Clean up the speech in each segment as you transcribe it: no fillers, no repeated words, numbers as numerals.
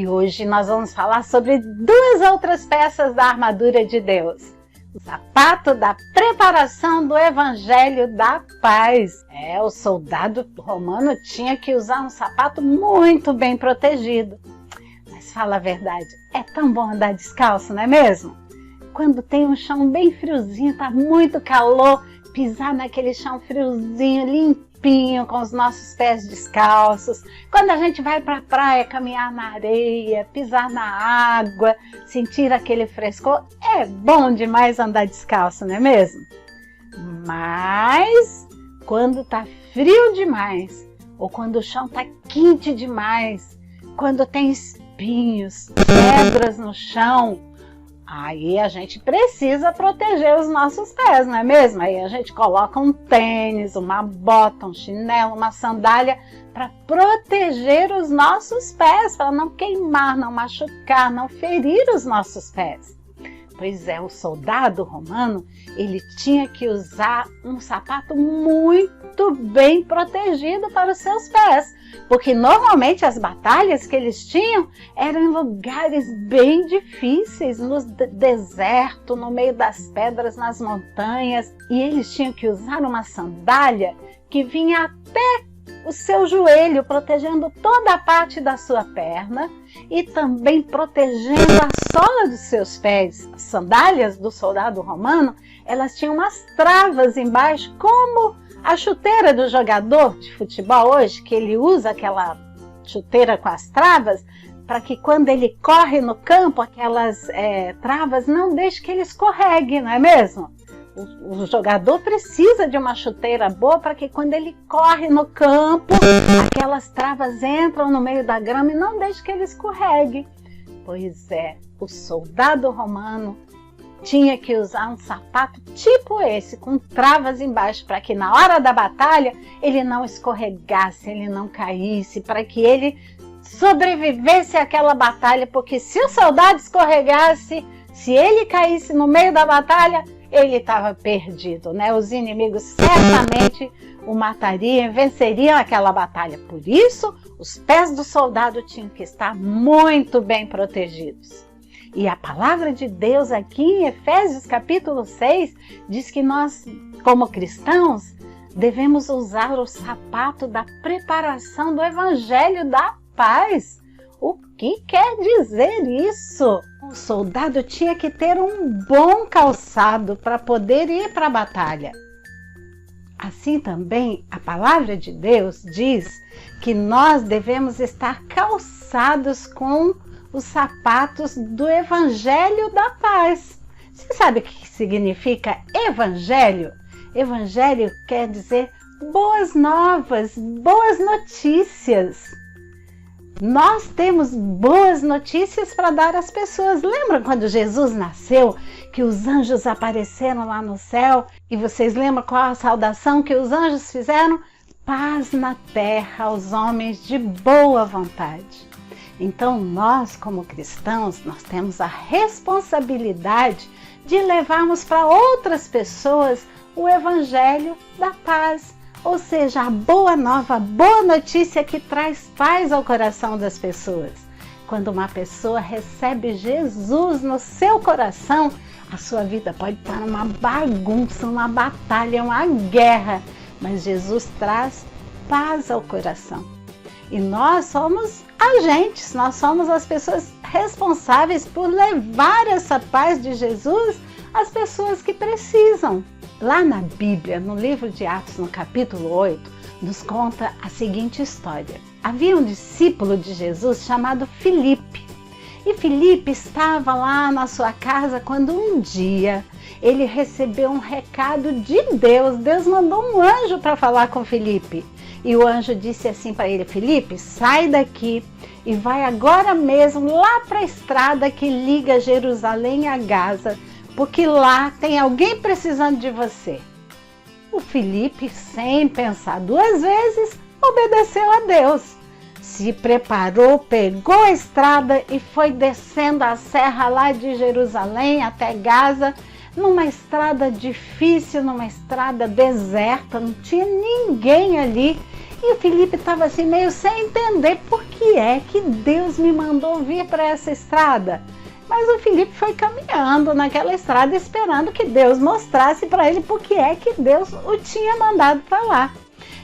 E hoje nós vamos falar sobre duas outras peças da armadura de Deus. O sapato da preparação do Evangelho da Paz. O soldado romano tinha que usar um sapato muito bem protegido. Mas fala a verdade, é tão bom andar descalço, não é mesmo? Quando tem um chão bem friozinho, tá muito calor, pisar naquele chão friozinho, limpinho, com os nossos pés descalços. Quando a gente vai para a praia, caminhar na areia, pisar na água, sentir aquele frescor, é bom demais andar descalço, não é mesmo? Mas quando tá frio demais, ou quando o chão tá quente demais, quando tem espinhos, pedras no chão, aí a gente precisa proteger os nossos pés, não é mesmo? Aí a gente coloca um tênis, uma bota, um chinelo, uma sandália para proteger os nossos pés, para não queimar, não machucar, não ferir os nossos pés. Pois é, o soldado romano, ele tinha que usar um sapato muito bem protegido para os seus pés, porque normalmente as batalhas que eles tinham eram em lugares bem difíceis, no deserto, no meio das pedras, nas montanhas, e eles tinham que usar uma sandália que vinha até o seu joelho, protegendo toda a parte da sua perna e também protegendo a sola dos seus pés. As sandálias do soldado romano, elas tinham umas travas embaixo, como a chuteira do jogador de futebol hoje, que ele usa aquela chuteira com as travas, para que quando ele corre no campo, aquelas travas não deixem que ele escorregue, não é mesmo? O jogador precisa de uma chuteira boa para que quando ele corre no campo, aquelas travas entram no meio da grama e não deixem que ele escorregue. Pois é, o soldado romano tinha que usar um sapato tipo esse, com travas embaixo, para que na hora da batalha ele não escorregasse, ele não caísse, para que ele sobrevivesse àquela batalha, porque se o soldado escorregasse, se ele caísse no meio da batalha, ele estava perdido, né? Os inimigos certamente o matariam e venceriam aquela batalha. Por isso, os pés do soldado tinham que estar muito bem protegidos. E a palavra de Deus aqui em Efésios capítulo 6 diz que nós, como cristãos, devemos usar o sapato da preparação do Evangelho da Paz. O que quer dizer isso? O soldado tinha que ter um bom calçado para poder ir para a batalha. Assim também, a palavra de Deus diz que nós devemos estar calçados com os sapatos do Evangelho da Paz. Você sabe o que significa Evangelho? Evangelho quer dizer boas novas, boas notícias. Nós temos boas notícias para dar às pessoas. Lembram quando Jesus nasceu, que os anjos apareceram lá no céu? E vocês lembram qual a saudação que os anjos fizeram? Paz na terra aos homens de boa vontade. Então nós, como cristãos, nós temos a responsabilidade de levarmos para outras pessoas o Evangelho da Paz. Ou seja, a boa nova, a boa notícia que traz paz ao coração das pessoas. Quando uma pessoa recebe Jesus no seu coração, a sua vida pode estar numa bagunça, uma batalha, uma guerra, mas Jesus traz paz ao coração. E nós somos agentes, nós somos as pessoas responsáveis por levar essa paz de Jesus às pessoas que precisam. Lá na Bíblia, no livro de Atos, no capítulo 8, nos conta a seguinte história. Havia um discípulo de Jesus chamado Filipe. E Filipe estava lá na sua casa quando um dia ele recebeu um recado de Deus. Deus mandou um anjo para falar com Filipe. E o anjo disse assim para ele: Filipe, sai daqui e vai agora mesmo lá para a estrada que liga Jerusalém a Gaza, porque lá tem alguém precisando de você. O Filipe, sem pensar duas vezes, obedeceu a Deus. Se preparou, pegou a estrada e foi descendo a serra lá de Jerusalém até Gaza, numa estrada difícil, numa estrada deserta, não tinha ninguém ali. E o Felipe estava assim meio sem entender por que é que Deus me mandou vir para essa estrada. Mas o Felipe foi caminhando naquela estrada esperando que Deus mostrasse para ele por que é que Deus o tinha mandado para lá.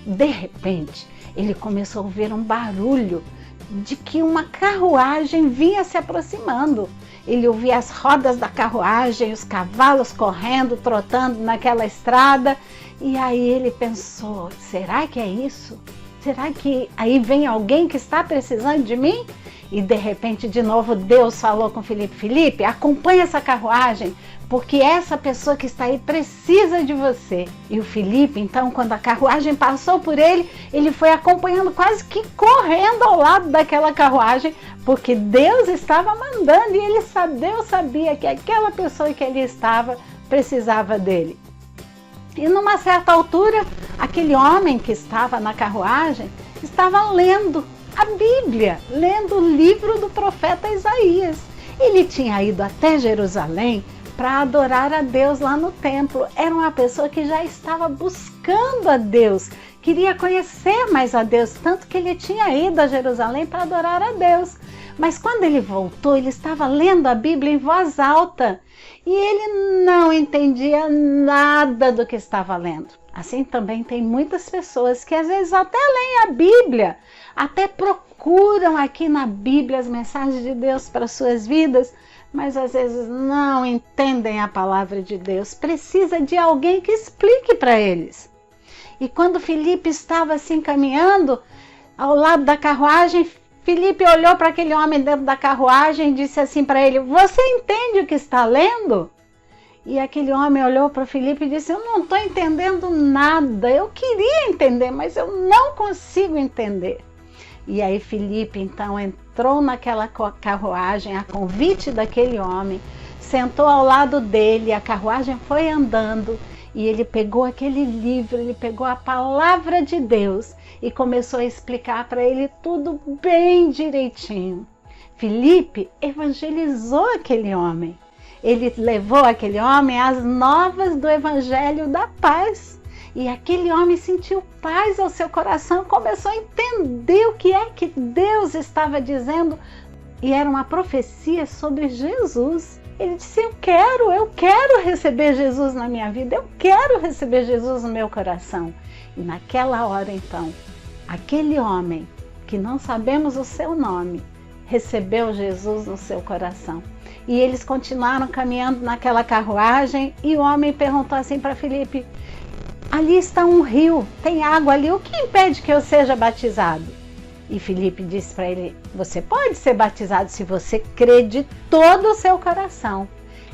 De repente, ele começou a ouvir um barulho de que uma carruagem vinha se aproximando. Ele ouvia as rodas da carruagem, os cavalos correndo, trotando naquela estrada. E aí ele pensou, será que é isso? Será que aí vem alguém que está precisando de mim? E de repente, de novo, Deus falou com Felipe, Felipe, acompanha essa carruagem, porque essa pessoa que está aí precisa de você. E o Felipe, então, quando a carruagem passou por ele, ele foi acompanhando quase que correndo ao lado daquela carruagem, porque Deus estava mandando e Deus sabia que aquela pessoa que ali estava precisava dele. E numa certa altura, aquele homem que estava na carruagem estava lendo a Bíblia, lendo o livro do profeta Isaías. Ele tinha ido até Jerusalém para adorar a Deus lá no templo. Era uma pessoa que já estava buscando a Deus, queria conhecer mais a Deus, tanto que ele tinha ido a Jerusalém para adorar a Deus. Mas quando ele voltou, ele estava lendo a Bíblia em voz alta e ele não entendia nada do que estava lendo. Assim também tem muitas pessoas que às vezes até leem a Bíblia, até procuram aqui na Bíblia as mensagens de Deus para suas vidas, mas às vezes não entendem a palavra de Deus. Precisa de alguém que explique para eles. E quando Felipe estava assim caminhando ao lado da carruagem, Felipe olhou para aquele homem dentro da carruagem e disse assim para ele, você entende o que está lendo? E aquele homem olhou para Felipe e disse, eu não estou entendendo nada, eu queria entender, mas eu não consigo entender. E aí Felipe então entrou naquela carruagem a convite daquele homem, sentou ao lado dele, a carruagem foi andando e ele pegou aquele livro, ele pegou a palavra de Deus e começou a explicar para ele tudo bem direitinho. Felipe evangelizou aquele homem. Ele levou aquele homem às novas do Evangelho da Paz. E aquele homem sentiu paz ao seu coração, começou a entender o que é que Deus estava dizendo. E era uma profecia sobre Jesus. Ele disse, eu quero receber Jesus na minha vida, eu quero receber Jesus no meu coração. E naquela hora então, aquele homem, que não sabemos o seu nome, recebeu Jesus no seu coração. E eles continuaram caminhando naquela carruagem e o homem perguntou assim para Felipe, ali está um rio, tem água ali, o que impede que eu seja batizado? E Felipe disse para ele, você pode ser batizado se você crê de todo o seu coração.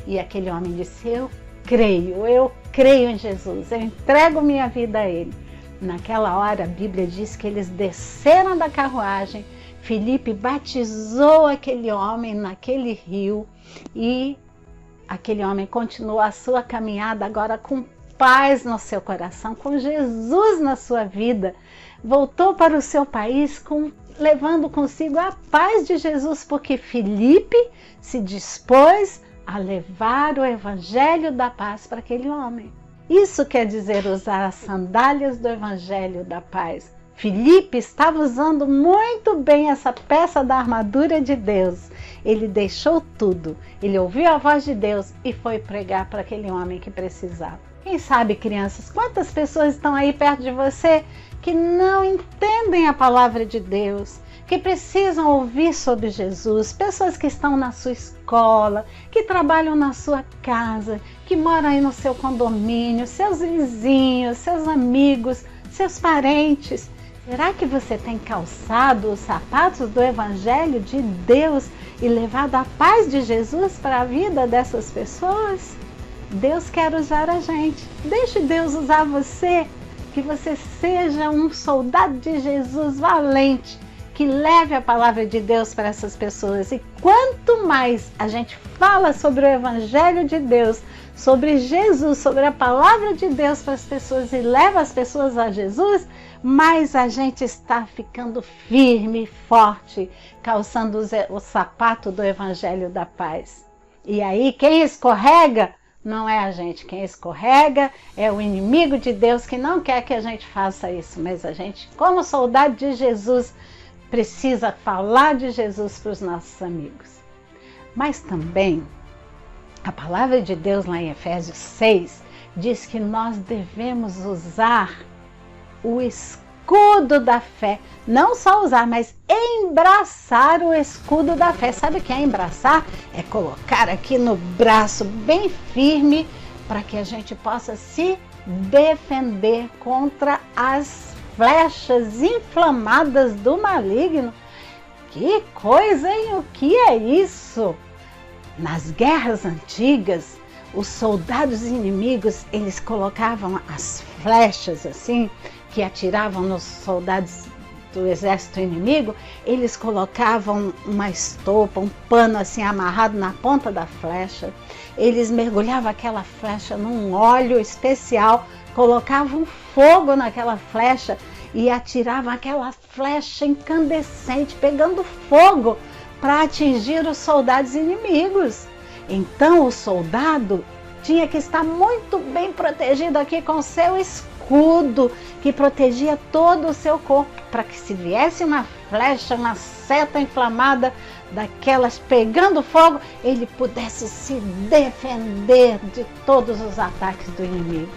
E aquele homem disse, eu creio em Jesus, eu entrego minha vida a ele. Naquela hora a Bíblia diz que eles desceram da carruagem, Felipe batizou aquele homem naquele rio e aquele homem continuou a sua caminhada agora com paz no seu coração, com Jesus na sua vida. Voltou para o seu país levando consigo a paz de Jesus, porque Felipe se dispôs a levar o Evangelho da paz para aquele homem. Isso quer dizer usar as sandálias do Evangelho da paz. Felipe estava usando muito bem essa peça da armadura de Deus. Ele deixou tudo, ele ouviu a voz de Deus e foi pregar para aquele homem que precisava. Quem sabe, crianças, quantas pessoas estão aí perto de você que não entendem a palavra de Deus, que precisam ouvir sobre Jesus, pessoas que estão na sua escola, que trabalham na sua casa, que moram aí no seu condomínio, seus vizinhos, seus amigos, seus parentes. Será que você tem calçado os sapatos do Evangelho de Deus e levado a paz de Jesus para a vida dessas pessoas? Deus quer usar a gente. Deixe Deus usar você, que você seja um soldado de Jesus valente, que leve a palavra de Deus para essas pessoas. E quanto mais a gente fala sobre o Evangelho de Deus, sobre Jesus, sobre a palavra de Deus para as pessoas e leva as pessoas a Jesus, mais a gente está ficando firme e forte, calçando o sapato do Evangelho da paz. E aí quem escorrega Não é a gente quem escorrega, é o inimigo de Deus que não quer que a gente faça isso. Mas a gente, como soldado de Jesus, precisa falar de Jesus para os nossos amigos. Mas também, a palavra de Deus lá em Efésios 6 diz que nós devemos usar o escudo da fé. Não só usar, mas embraçar o escudo da fé. Sabe o que é embraçar? É colocar aqui no braço bem firme para que a gente possa se defender contra as flechas inflamadas do maligno. Que coisa, hein? O que é isso? Nas guerras antigas, os soldados inimigos, eles colocavam as flechas assim, que atiravam nos soldados do exército inimigo, eles colocavam uma estopa, um pano assim amarrado na ponta da flecha, eles mergulhavam aquela flecha num óleo especial, colocavam fogo naquela flecha e atiravam aquela flecha incandescente, pegando fogo para atingir os soldados inimigos. Então o soldado tinha que estar muito bem protegido aqui com seu escudo, que protegia todo o seu corpo, para que se viesse uma flecha, uma seta inflamada daquelas pegando fogo, ele pudesse se defender de todos os ataques do inimigo.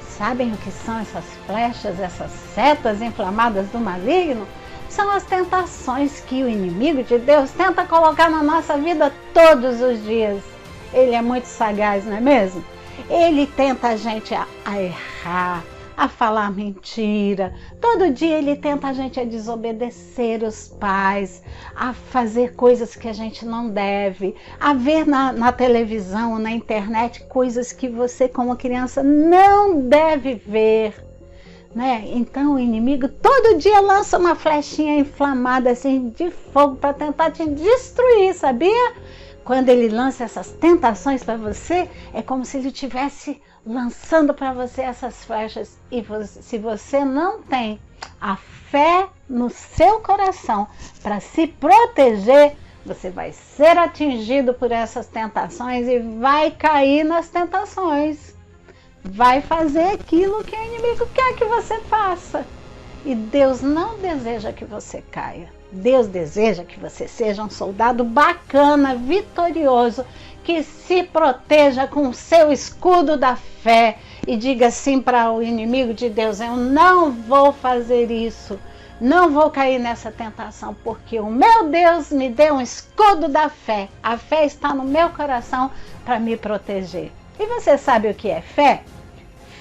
Sabem o que são essas flechas, essas setas inflamadas do maligno? São as tentações que o inimigo de Deus tenta colocar na nossa vida todos os dias. Ele é muito sagaz, não é mesmo? Ele tenta a gente a errar, a falar mentira. Todo dia ele tenta a gente a desobedecer os pais, a fazer coisas que a gente não deve, a ver na televisão, na internet, coisas que você como criança não deve ver. Né? Então o inimigo todo dia lança uma flechinha inflamada assim de fogo para tentar te destruir, sabia? Quando ele lança essas tentações para você, é como se ele estivesse lançando para você essas flechas. E se você não tem a fé no seu coração para se proteger, você vai ser atingido por essas tentações e vai cair nas tentações. Vai fazer aquilo que o inimigo quer que você faça. E Deus não deseja que você caia. Deus deseja que você seja um soldado bacana, vitorioso, que se proteja com o seu escudo da fé e diga assim para o inimigo de Deus: eu não vou fazer isso, não vou cair nessa tentação, porque o meu Deus me deu um escudo da fé. A fé está no meu coração para me proteger. E você sabe o que é fé?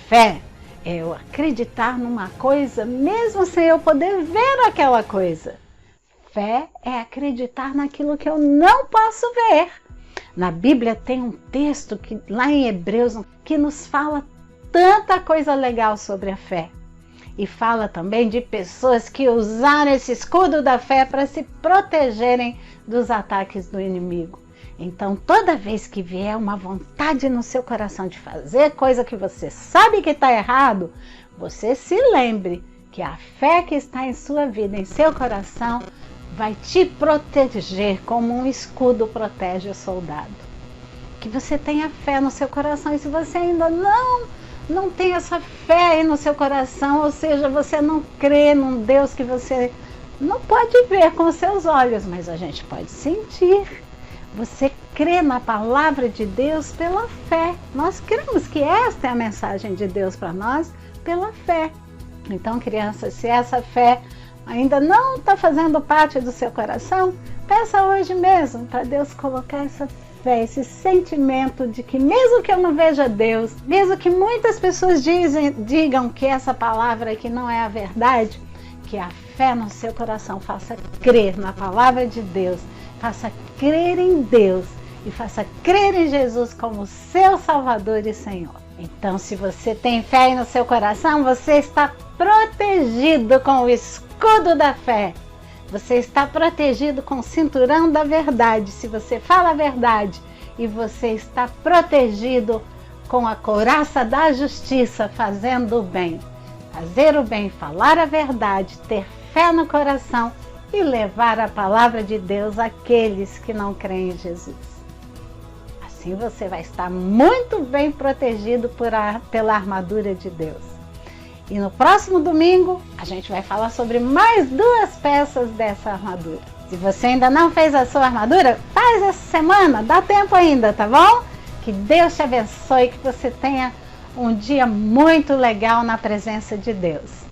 Fé é eu acreditar numa coisa mesmo sem eu poder ver aquela coisa. Fé é acreditar naquilo que eu não posso ver. Na Bíblia tem um texto lá em Hebreus que nos fala tanta coisa legal sobre a fé. E fala também de pessoas que usaram esse escudo da fé para se protegerem dos ataques do inimigo. Então, toda vez que vier uma vontade no seu coração de fazer coisa que você sabe que está errado, você se lembre que a fé que está em sua vida, em seu coração, vai te proteger como um escudo protege o soldado. Que você tenha fé no seu coração. E se você ainda não tem essa fé aí no seu coração, ou seja, você não crê num Deus que você não pode ver com os seus olhos, mas a gente pode sentir. Você crê na palavra de Deus pela fé. Nós cremos que esta é a mensagem de Deus para nós pela fé. Então, crianças, se essa fé ainda não está fazendo parte do seu coração, peça hoje mesmo para Deus colocar essa fé, esse sentimento de que mesmo que eu não veja Deus, mesmo que muitas pessoas digam que essa palavra aqui não é a verdade, que a fé no seu coração faça crer na palavra de Deus, faça crer em Deus e faça crer em Jesus como seu Salvador e Senhor. Então, se você tem fé aí no seu coração, você está protegido com o escudo da fé. Você está protegido com o cinturão da verdade, se você fala a verdade. E você está protegido com a couraça da justiça, fazendo o bem. Fazer o bem, falar a verdade, ter fé no coração e levar a palavra de Deus àqueles que não creem em Jesus. Assim você vai estar muito bem protegido pela armadura de Deus. E no próximo domingo a gente vai falar sobre mais 2 peças dessa armadura. Se você ainda não fez a sua armadura, faz essa semana, dá tempo ainda, tá bom? Que Deus te abençoe, que você tenha um dia muito legal na presença de Deus.